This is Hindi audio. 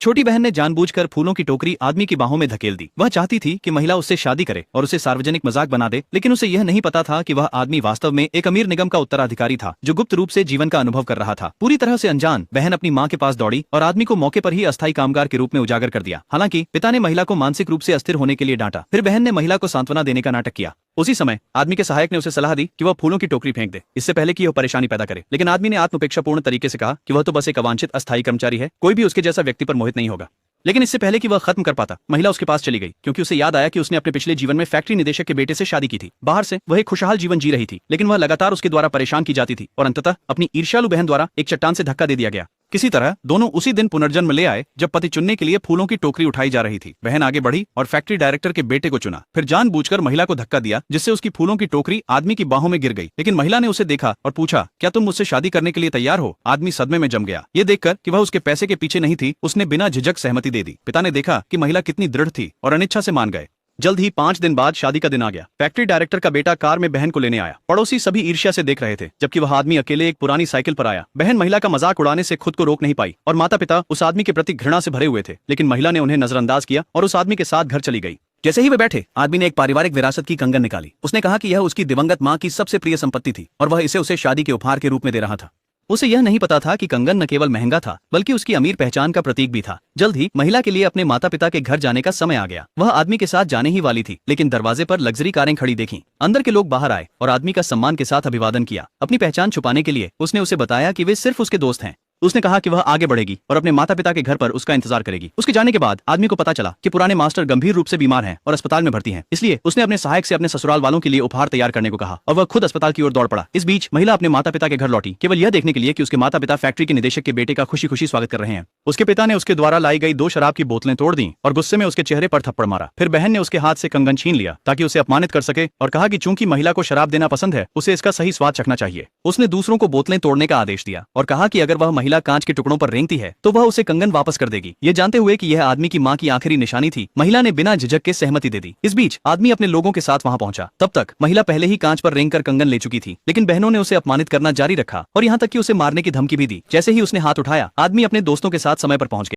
छोटी बहन ने जानबूझकर फूलों की टोकरी आदमी की बाहों में धकेल दी। वह चाहती थी कि महिला उससे शादी करे और उसे सार्वजनिक मजाक बना दे, लेकिन उसे यह नहीं पता था कि वह आदमी वास्तव में एक अमीर निगम का उत्तराधिकारी था जो गुप्त रूप से जीवन का अनुभव कर रहा था। पूरी तरह से अनजान बहन अपनी माँ के पास दौड़ी और आदमी को मौके पर ही अस्थायी कामगार के रूप में उजागर कर दिया। हालांकि पिता ने महिला को मानसिक रूप से अस्थिर होने के लिए डांटा। फिर बहन ने महिला को सांत्वना देने का नाटक किया। उसी समय आदमी के सहायक ने उसे सलाह दी कि वह फूलों की टोकरी फेंक दे, इससे पहले कि वह परेशानी पैदा करे। लेकिन आदमी ने आत्मोपेक्षापूर्ण तरीके से कहा कि वह तो बस एक अवांछित अस्थायी कर्मचारी है, कोई भी उसके जैसा व्यक्ति पर मोहित नहीं होगा। लेकिन इससे पहले कि वह खत्म कर पाता, महिला उसके पास चली गई, क्योंकि उसे याद आया कि उसने अपने पिछले जीवन में फैक्ट्री निदेशक के बेटे से शादी की थी। बाहर से वह एक खुशहाल जीवन जी रही थी, लेकिन वह लगातार उसके द्वारा परेशान की जाती थी और अंततः अपनी ईर्ष्यालु बहन द्वारा एक चट्टान से धक्का दे दिया गया। किसी तरह दोनों उसी दिन पुनर्जन्म ले आए जब पति चुनने के लिए फूलों की टोकरी उठाई जा रही थी। बहन आगे बढ़ी और फैक्ट्री डायरेक्टर के बेटे को चुना, फिर जानबूझकर महिला को धक्का दिया जिससे उसकी फूलों की टोकरी आदमी की बाहों में गिर गई। लेकिन महिला ने उसे देखा और पूछा, क्या तुम मुझसे शादी करने के लिए तैयार हो? आदमी सदमे में जम गया। ये देखकर कि वह उसके पैसे के पीछे नहीं थी, उसने बिना झिझक सहमति दे दी। पिता ने देखा कि महिला कितनी दृढ़ थी और अनिच्छा से मान गए। जल्द ही 5 दिन बाद शादी का दिन आ गया। फैक्ट्री डायरेक्टर का बेटा कार में बहन को लेने आया। पड़ोसी सभी ईर्ष्या से देख रहे थे, जबकि वह आदमी अकेले एक पुरानी साइकिल पर आया। बहन महिला का मजाक उड़ाने से खुद को रोक नहीं पाई और माता पिता उस आदमी के प्रति घृणा से भरे हुए थे। लेकिन महिला ने उन्हें नजरअंदाज किया और उस आदमी के साथ घर चली गई। जैसे ही वे बैठे, आदमी ने एक पारिवारिक विरासत की कंगन निकाली। उसने कहा कि यह उसकी दिवंगत माँ की सबसे प्रिय संपत्ति थी और वह इसे उसे शादी के उपहार के रूप में दे रहा था। उसे यह नहीं पता था कि कंगन न केवल महंगा था, बल्कि उसकी अमीर पहचान का प्रतीक भी था। जल्द ही महिला के लिए अपने माता पिता के घर जाने का समय आ गया। वह आदमी के साथ जाने ही वाली थी, लेकिन दरवाजे पर लग्जरी कारें खड़ी देखीं। अंदर के लोग बाहर आए और आदमी का सम्मान के साथ अभिवादन किया। अपनी पहचान छुपाने के लिए उसने उसे बताया कि वे सिर्फ उसके दोस्त हैं। उसने कहा कि वह आगे बढ़ेगी और अपने माता पिता के घर पर उसका इंतजार करेगी। उसके जाने के बाद आदमी को पता चला कि पुराने मास्टर गंभीर रूप से बीमार हैं और अस्पताल में भर्ती हैं। इसलिए उसने अपने सहायक से अपने ससुराल वालों के लिए उपहार तैयार करने को कहा और वह खुद अस्पताल की ओर दौड़ पड़ा। इस बीच महिला अपने माता पिता के घर लौटी, केवल यह देखने के लिए कि उसके माता पिता फैक्ट्री के निदेशक के बेटे का खुशी खुशी स्वागत कर रहे हैं। उसके पिता ने उसके द्वारा लाई गई 2 शराब की बोतलें तोड़ दी और गुस्से में उसके चेहरे पर थप्पड़ मारा। फिर बहन ने उसके हाथ से कंगन छीन लिया ताकि उसे अपमानित कर सके और कहा कि चूंकि महिला को शराब देना पसंद है, उसे इसका सही स्वाद चखना चाहिए। उसने दूसरों को बोतलें तोड़ने का आदेश दिया और कहा कि अगर वह महिला कांच के टुकड़ों पर रेंगती है तो वह उसे कंगन वापस कर देगी। ये जानते हुए कि यह आदमी की मां की आखिरी निशानी थी, महिला ने बिना झिझक के सहमति दे दी। इस बीच आदमी अपने लोगों के साथ वहां पहुंचा। तब तक महिला पहले ही कांच पर रेंगकर कंगन ले चुकी थी, लेकिन बहनों ने उसे अपमानित करना जारी रखा और यहाँ तक कि उसे मारने की धमकी भी दी। जैसे ही उसने हाथ उठाया, आदमी अपने दोस्तों के साथ समय पर पहुंच गया।